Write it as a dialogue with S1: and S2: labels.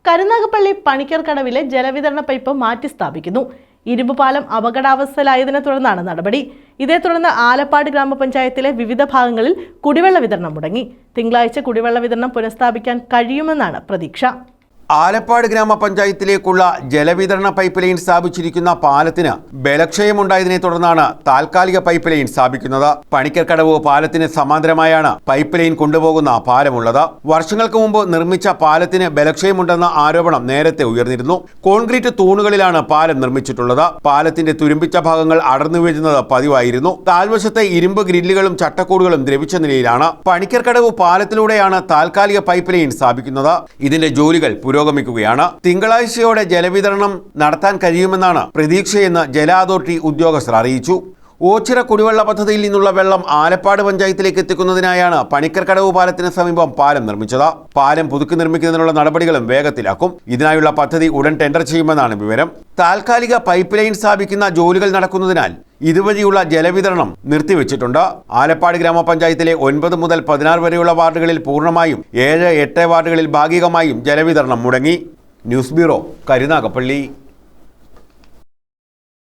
S1: കരുനാഗപ്പള്ളി പണിക്കർക്കടവിലെ ജലവിതരണ പൈപ്പ് മാറ്റി സ്ഥാപിക്കുന്നു. ഇരുമ്പ് പാലം അപകടാവസ്ഥയിലായതിനെ തുടർന്നാണ് നടപടി. ഇതേ തുടർന്ന് ആലപ്പാട് ഗ്രാമപഞ്ചായത്തിലെ വിവിധ ഭാഗങ്ങളിൽ കുടിവെള്ള വിതരണം മുടങ്ങി. തിങ്കളാഴ്ച കുടിവെള്ള വിതരണം പുനഃസ്ഥാപിക്കാൻ കഴിയുമെന്നാണ് പ്രതീക്ഷ.
S2: ആലപ്പാട് ഗ്രാമപഞ്ചായത്തിലേക്കുള്ള ജലവിതരണ പൈപ്പ് ലൈൻ സ്ഥാപിച്ചിരിക്കുന്ന പാലത്തിന് ബലക്ഷയമുണ്ടായതിനെ തുടർന്നാണ് താൽക്കാലിക പൈപ്പ് ലൈൻ സ്ഥാപിക്കുന്നത്. പണിക്കർക്കടവ് പാലത്തിന് സമാന്തരമായാണ് പൈപ്പ് ലൈൻ കൊണ്ടുപോകുന്ന പാലമുള്ളത്. വർഷങ്ങൾക്ക് മുമ്പ് നിർമ്മിച്ച പാലത്തിന് ബലക്ഷയമുണ്ടെന്ന ആരോപണം നേരത്തെ ഉയർന്നിരുന്നു. കോൺക്രീറ്റ് തൂണുകളിലാണ് പാലം നിർമ്മിച്ചിട്ടുള്ളത്. പാലത്തിന്റെ തുരുമ്പിച്ച ഭാഗങ്ങൾ അടർന്നു വീഴുന്നത് പതിവായിരുന്നു. താഴ്വശത്തെ ഇരുമ്പ് ഗ്രില്ലുകളും ചട്ടക്കൂടുകളും ദ്രവിച്ച നിലയിലാണ്. പണിക്കർക്കടവ് പാലത്തിലൂടെയാണ് താൽക്കാലിക പൈപ്പ് ലൈൻ സ്ഥാപിക്കുന്നത്. ഇതിന്റെ ജോലികൾ പുരോഗമിക്കുകയാണ്. തിങ്കളാഴ്ചയോടെ ജലവിതരണം നടത്താൻ കഴിയുമെന്നാണ് പ്രതീക്ഷയെന്ന് ജല അതോറിറ്റി ഉദ്യോഗസ്ഥർ അറിയിച്ചു. ഓച്ചിറ കുടിവെള്ള പദ്ധതിയിൽ നിന്നുള്ള വെള്ളം ആലപ്പാട് പഞ്ചായത്തിലേക്ക് എത്തിക്കുന്നതിനായാണ് പണിക്കർക്കടവ് പാലത്തിന് സമീപം പാലം നിർമ്മിച്ചത്. പാലം പുതുക്കി നിർമ്മിക്കുന്നതിനുള്ള നടപടികളും വേഗത്തിലാക്കും. ഇതിനായുള്ള പദ്ധതി ഉടൻ ടെൻഡർ ചെയ്യുമെന്നാണ് വിവരം. താൽക്കാലിക പൈപ്പ് ലൈൻ സ്ഥാപിക്കുന്ന ജോലികൾ നടക്കുന്നതിനാൽ ഇതുവഴിയുള്ള ജലവിതരണം നിർത്തിവെച്ചിട്ടുണ്ട്. ആലപ്പാട് ഗ്രാമപഞ്ചായത്തിലെ 9 മുതൽ 16 വരെയുള്ള വാർഡുകളിൽ പൂർണ്ണമായും 7, 8 വാർഡുകളിൽ ഭാഗികമായും ജലവിതരണം മുടങ്ങി. News bureau, Karunagappally.